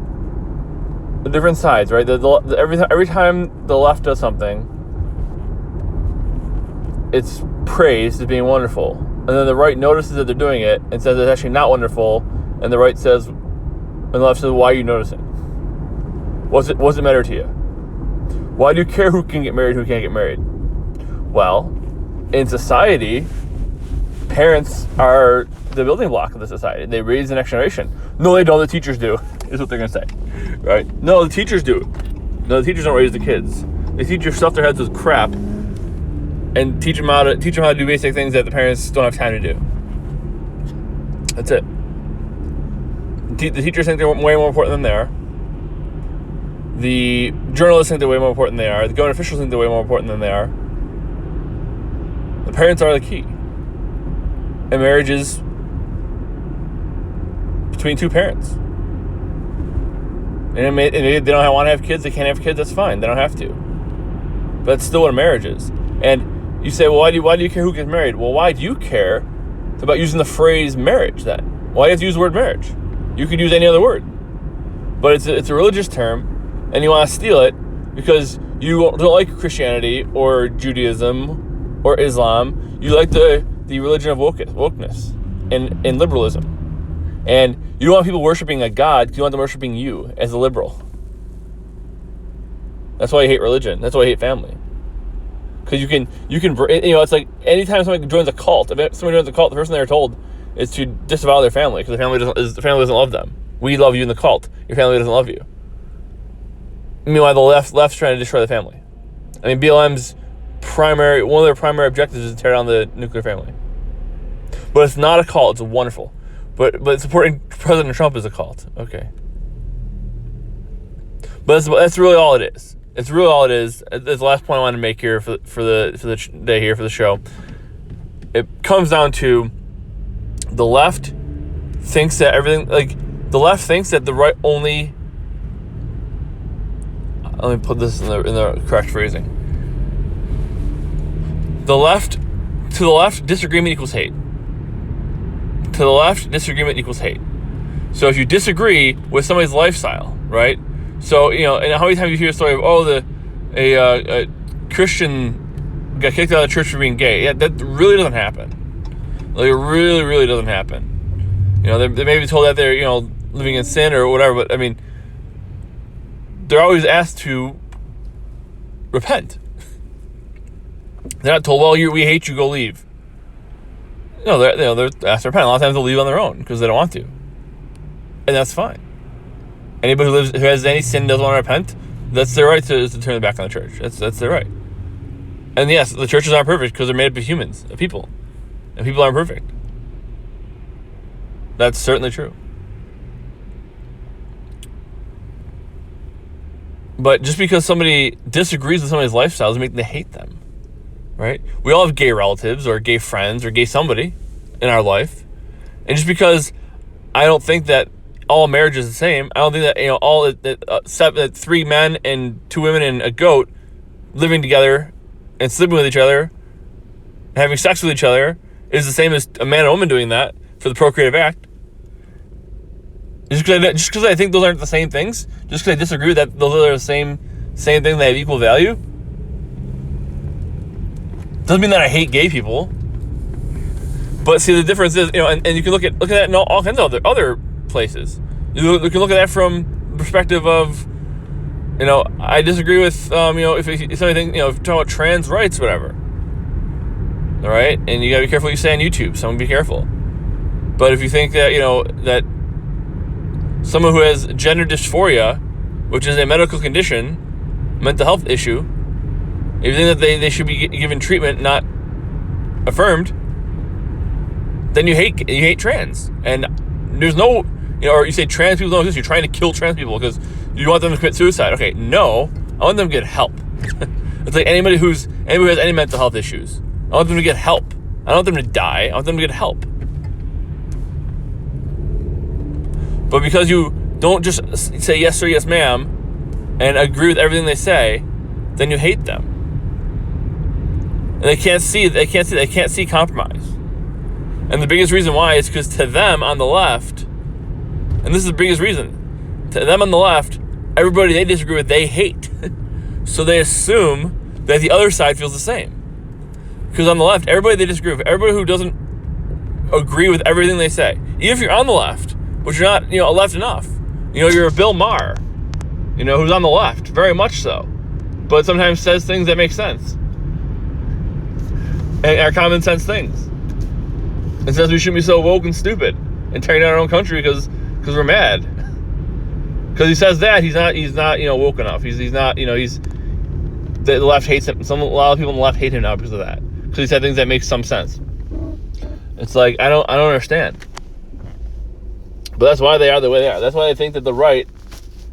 the different sides, right? Every time the left does something, it's praised as being wonderful, and then the right notices that they're doing it and says it's actually not wonderful, and the right says, and the left says, why are you noticing? What's it matter to you? Why do you care who can get married, who can't get married? Well, in society, parents are the building block of the society. They raise the next generation. No, they don't. The teachers do, is what they're going to say, right? No, the teachers do. No, the teachers don't raise the kids. They teach stuff their heads with crap, and teach them how to do basic things that the parents don't have time to do. That's it. The teachers think they're way more important than they are. The journalists think they're way more important than they are. The government officials think they're way more important than they are. The parents are the key. And marriage is between two parents. And maybe they don't want to have kids. They can't have kids. That's fine. They don't have to. But that's still what a marriage is. And you say, well, why do you care who gets married? Well, why do you care about using the phrase marriage then? Why do you have to use the word marriage? You could use any other word. But it's a religious term, and you want to steal it because you don't like Christianity or Judaism or Islam. You like the religion of wokeness and liberalism. And you don't want people worshiping a God because you want them worshiping you as a liberal. That's why I hate religion. That's why I hate family. Because you can, it's like anytime somebody joins a cult, if somebody joins a cult, the first thing they're told is to disavow their family because the family doesn't love them. We love you in the cult. Your family doesn't love you. Meanwhile, the left's trying to destroy the family. I mean, BLM's one of their primary objectives is to tear down the nuclear family. But it's not a cult. It's wonderful. But supporting President Trump is a cult. Okay. But that's really all it is. It's really all it is. That's the last point I want to make here for the day here for the show. It comes down to the left thinks that everything, like, the left thinks that the right only. Let me put this in the correct phrasing. To the left, disagreement equals hate. To the left, disagreement equals hate. So if you disagree with somebody's lifestyle, right? So, and how many times you hear a story of, a Christian got kicked out of the church for being gay? Yeah, that really doesn't happen. Like, it really, really doesn't happen. They may be told that they're, living in sin or whatever, but, I mean, they're always asked to repent. They're not told, well, we hate you, go leave. No, they're asked to repent. A lot of times they'll leave on their own because they don't want to. And that's fine. Anybody who has any sin and doesn't want to repent, that's their right to turn their back on the church. That's their right. And yes, the churches aren't perfect because they're made up of humans, of people. And people aren't perfect. That's certainly true. But just because somebody disagrees with somebody's lifestyle doesn't make them hate them. Right? We all have gay relatives or gay friends or gay somebody in our life. And just because I don't think that all marriage is the same, I don't think that three men and two women and a goat living together and sleeping with each other and having sex with each other is the same as a man and woman doing that for the procreative act. Just because I think those aren't the same things, just because I disagree with that those are the same thing, they have equal value, doesn't mean that I hate gay people. But see, the difference is, and you can look at that in all kinds of other places. You can look at that from the perspective of, I disagree with, if somebody thinks, if you're talking about trans rights, whatever. All right? And you got to be careful what you say on YouTube. Someone be careful. But if you think that, that someone who has gender dysphoria, which is a medical condition, mental health issue, if you think that they should be given treatment, not affirmed, then you hate trans. And there's no, or you say trans people don't exist, you're trying to kill trans people because you want them to commit suicide. Okay, no, I want them to get help. It's like anybody who has any mental health issues. I want them to get help. I don't want them to die. I want them to get help. But because you don't just say yes sir, yes ma'am, and agree with everything they say, then you hate them. And they can't see compromise. And the biggest reason why is because to them on the left, and this is the biggest reason, to them on the left, everybody they disagree with, they hate. So they assume that the other side feels the same. Because on the left, everybody they disagree with, everybody who doesn't agree with everything they say, even if you're on the left, but you're not, left enough. You're a Bill Maher, who's on the left, very much so, but sometimes says things that make sense and are common sense things. It says we shouldn't be so woke and stupid and tearing down our own country because we're mad. Because he says that he's not woke enough. He's not the left hates him. A lot of people on the left hate him now because of that. Because he said things that make some sense. It's like I don't understand. But that's why they are the way they are. That's why they think that the right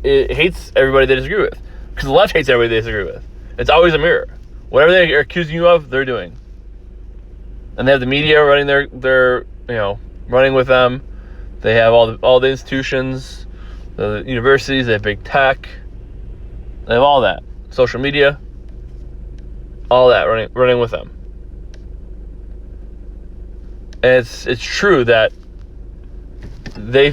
hates everybody they disagree with. Because the left hates everybody they disagree with. It's always a mirror. Whatever they are accusing you of, they're doing. And they have the media running their running with them. They have all the institutions, the universities. They have big tech. They have all that, social media, all that running with them. And it's true that they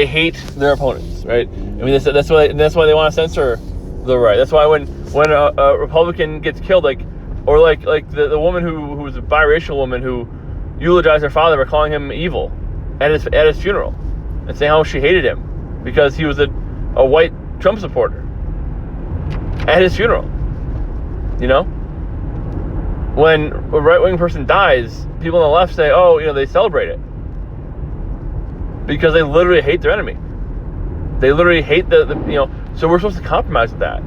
hate their opponents, right? I mean, that's why they want to censor the right. That's why when a Republican gets killed, like the woman who was a biracial woman who eulogized her father by calling him evil at his funeral and saying how she hated him because he was a white Trump supporter at his funeral. When a right-wing person dies, people on the left say, they celebrate it because they literally hate their enemy. They literally hate so we're supposed to compromise with that,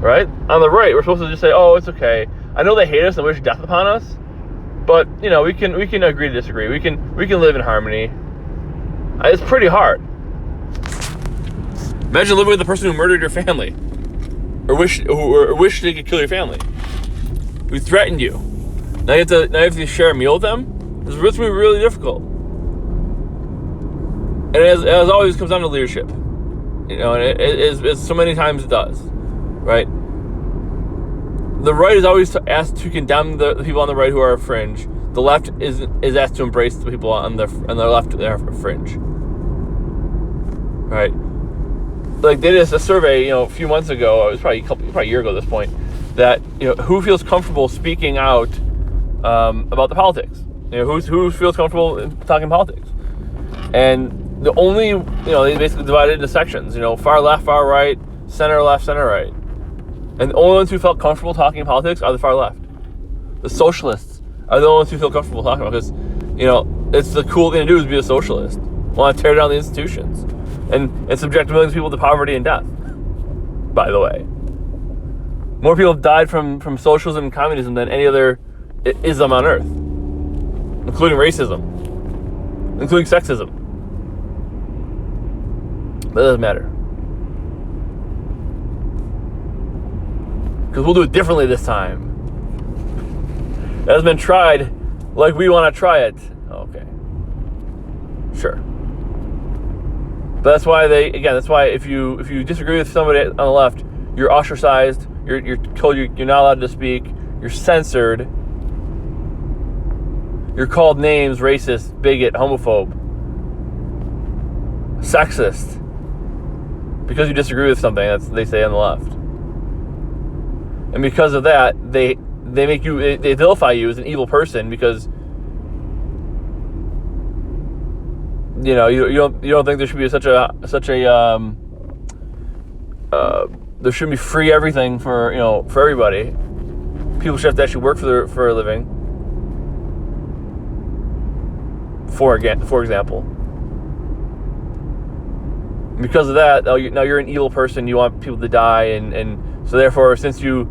right? On the right, we're supposed to just say, it's okay. I know they hate us and wish death upon us, but we can agree to disagree. We can live in harmony. It's pretty hard. Imagine living with the person who murdered your family, or wish they could kill your family, who threatened you. Now you have to share a meal with them. It's going to be really difficult. And as always, comes down to leadership. And it so many times it does, right? The right is always asked to condemn the people on the right who are fringe. The left is asked to embrace the people on the left that are fringe, right? Like they did a survey, a few months ago. It was probably a year ago at this point. That who feels comfortable speaking out about the politics? Who feels comfortable in talking politics? And the only they basically divided into sections. Far left, far right, center left, center right. And the only ones who felt comfortable talking politics are the far left. The socialists are the only ones who feel comfortable talking about it because, it's the cool thing to do is be a socialist. Want to tear down the institutions and subject millions of people to poverty and death. By the way, more people have died from socialism and communism than any other ism on earth, including racism, including sexism. But it doesn't matter. Because we'll do it differently this time. It has been tried like we want to try it. Okay. Sure. But that's why if you disagree with somebody on the left, you're ostracized, you're told you're not allowed to speak, you're censored, you're called names, racist, bigot, homophobe, sexist, because you disagree with something that's they say on the left. And because of that, they vilify you as an evil person because you don't think there should be such a there shouldn't be free everything for everybody. People should have to actually work for a living. For example. Because of that, now you're an evil person. You want people to die, and so therefore, since you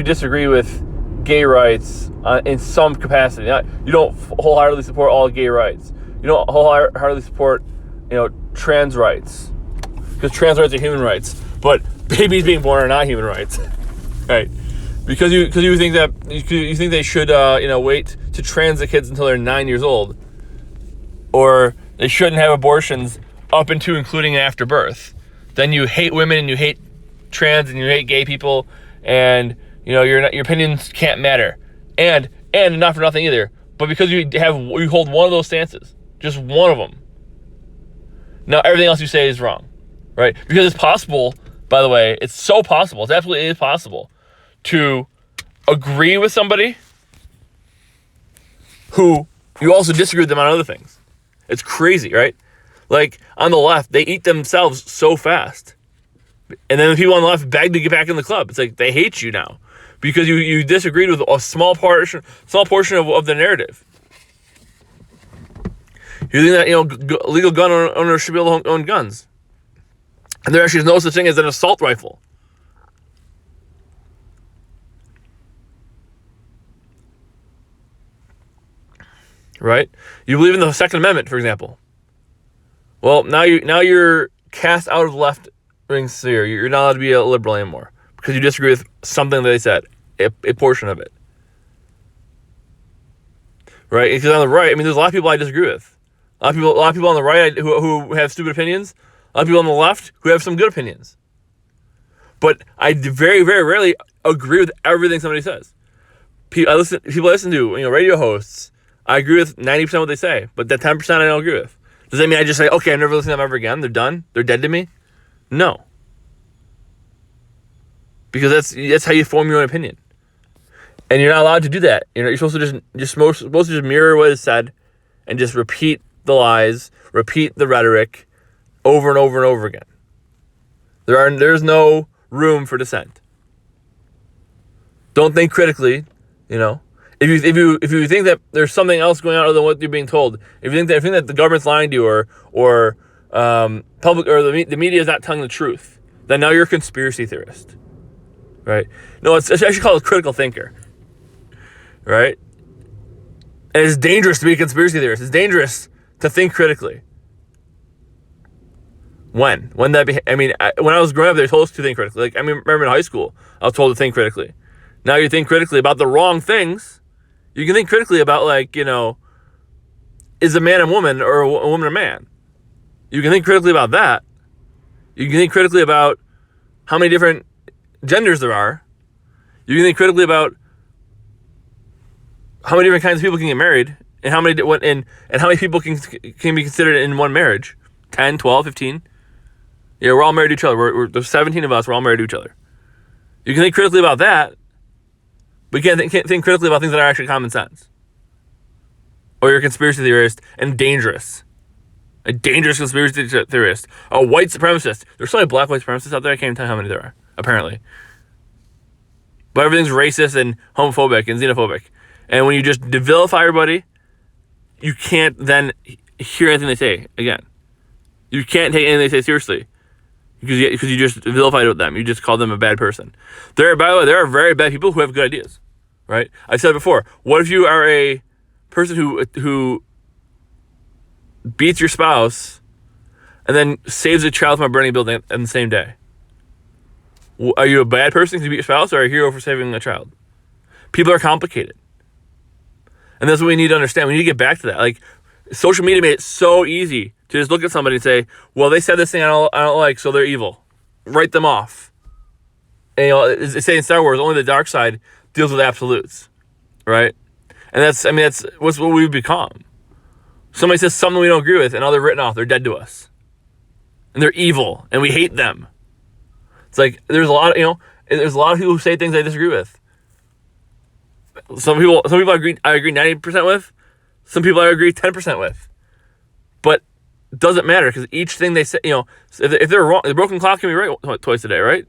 disagree with gay rights in some capacity, you don't wholeheartedly support all gay rights. You don't wholeheartedly support trans rights, because trans rights are human rights, but babies being born are not human rights, right? Because you think that you think they should wait to trans the kids until they're 9 years old, or they shouldn't have abortions up into including after birth. Then you hate women and you hate trans and you hate gay people, and your opinions can't matter, and not for nothing either, but because you hold one of those stances, just one of them, now everything else you say is wrong, right? Because it's possible, by the way, it's so possible, it absolutely is possible to agree with somebody who you also disagree with them on other things. It's crazy, right? Like, on the left, they eat themselves so fast. And then the people on the left beg to get back in the club. It's like they hate you now because you disagreed with a small portion of the narrative. You think that, legal gun owners should be able to own guns. And there actually is no such thing as an assault rifle. Right? You believe in the Second Amendment, for example. Well, now you're cast out of the left-wing sphere. You're not allowed to be a liberal anymore because you disagree with something that they said, a portion of it. Right? Because on the right, there's a lot of people I disagree with. A lot of people on the right who have stupid opinions. A lot of people on the left who have some good opinions. But I very, very rarely agree with everything somebody says. People I listen to, radio hosts. I agree with 90% of what they say, but that 10% I don't agree with. Does that mean I just say, okay, I'm never listening to them ever again? They're done? They're dead to me? No. Because that's how you form your own opinion. And you're not allowed to do that. You're supposed to just mirror what is said and just repeat the lies, repeat the rhetoric over and over and over again. There's no room for dissent. Don't think critically, If you think that there's something else going on other than what you're being told, if you think that the government's lying to you or public or the media is not telling the truth, then now you're a conspiracy theorist, right? No, it's actually called a critical thinker, right? And it's dangerous to be a conspiracy theorist. It's dangerous to think critically. When I was growing up, they told us to think critically. Remember in high school, I was told to think critically. Now you think critically about the wrong things. You can think critically about, is a man a woman or a woman a man? You can think critically about that. You can think critically about how many different genders there are. You can think critically about how many different kinds of people can get married and how many people can be considered in one marriage. 10, 12, 15. Yeah, we're all married to each other. There's 17 of us. We're all married to each other. You can think critically about that. But you can't think critically about things that are actually common sense. Or you're a conspiracy theorist and dangerous. A dangerous conspiracy theorist. A white supremacist. There's so many black white supremacists out there, I can't even tell you how many there are, apparently. But everything's racist and homophobic and xenophobic. And when you just vilify everybody, you can't then hear anything they say again. You can't take anything they say seriously. Because you just vilified them. You just called them a bad person. By the way, there are very bad people who have good ideas, right? I said before, what if you are a person who beats your spouse and then saves a child from a burning building in the same day? Are you a bad person because you beat your spouse, or a hero for saving a child? People are complicated. And that's what we need to understand. We need to get back to that. Social media made it so easy to just look at somebody and say, well, they said this thing I don't like, so they're evil. Write them off. And, they say in Star Wars, only the dark side deals with absolutes, right? And that's what we've become. Somebody says something we don't agree with, and now they're written off. They're dead to us. And they're evil, and we hate them. It's there's a lot of people who say things I disagree with. Some people I agree 90% with. Some people I agree 10% with. But it doesn't matter, because each thing they say, if they're wrong, the broken clock can be right twice a day, right?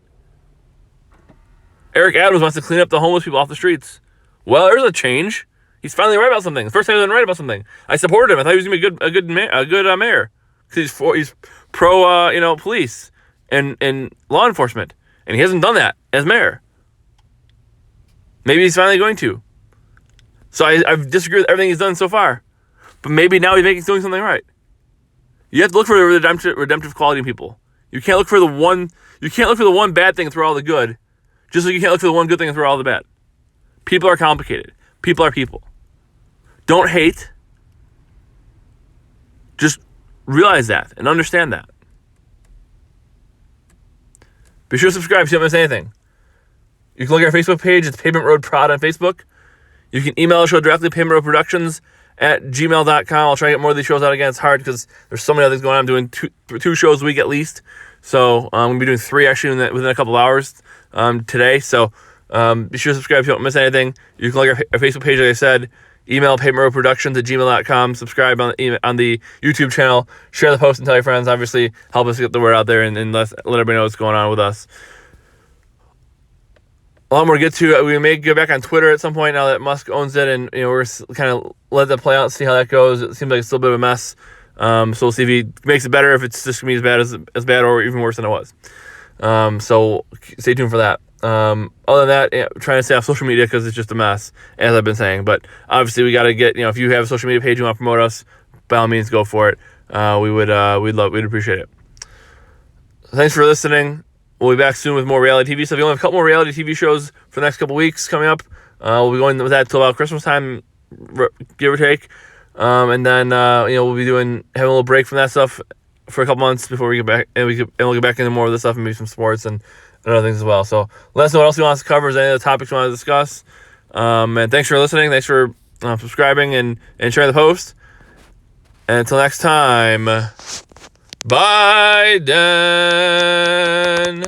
Eric Adams wants to clean up the homeless people off the streets. Well, there's a change. He's finally right about something. The first time he was right about something, I supported him. I thought he was going to be a good mayor, because he's pro police and law enforcement, and he hasn't done that as mayor. Maybe he's finally going to. So I've disagreed with everything he's done so far, but maybe now he's doing something right. You have to look for the redemptive quality in people. You can't look for the one bad thing and throw all the good, just like you can't look for the one good thing and throw all the bad. People are complicated. People are people. Don't hate. Just realize that and understand that. Be sure to subscribe so you don't miss anything. You can look at our Facebook page. It's Pavement Road Prod on Facebook. You can email the show directly, pavementroadproductions@gmail.com. I'll try to get more of these shows out again. It's hard because there's so many other things going on. I'm doing two shows a week at least. So I'm going to be doing 3 actually within a couple hours today. So be sure to subscribe so you don't miss anything. You can look at our Facebook page, like I said. Email pavementroadproductions@gmail.com. Subscribe on the YouTube channel. Share the post and tell your friends. Obviously, help us get the word out there and let everybody know what's going on with us. A lot more to get to. We may go back on Twitter at some point now that Musk owns it, and we're kind of let that play out and see how that goes. It seems like it's still a bit of a mess. So we'll see if he makes it better, if it's just going to be as bad or even worse than it was. So stay tuned for that. Other than that, trying to stay off social media because it's just a mess, as I've been saying. But obviously, we got to get, if you have a social media page you want to promote us, by all means, go for it. We'd appreciate it. Thanks for listening. We'll be back soon with more reality TV stuff. We only have a couple more reality TV shows for the next couple weeks coming up. We'll be going with that till about Christmas time, give or take. And then we'll be having a little break from that stuff for a couple months before we get back, and we'll get back into more of this stuff and maybe some sports and other things as well. So let us know what else you want us to cover, any other topics you want to discuss. And thanks for listening. Thanks for subscribing and sharing the post. And until next time, bye, Dan.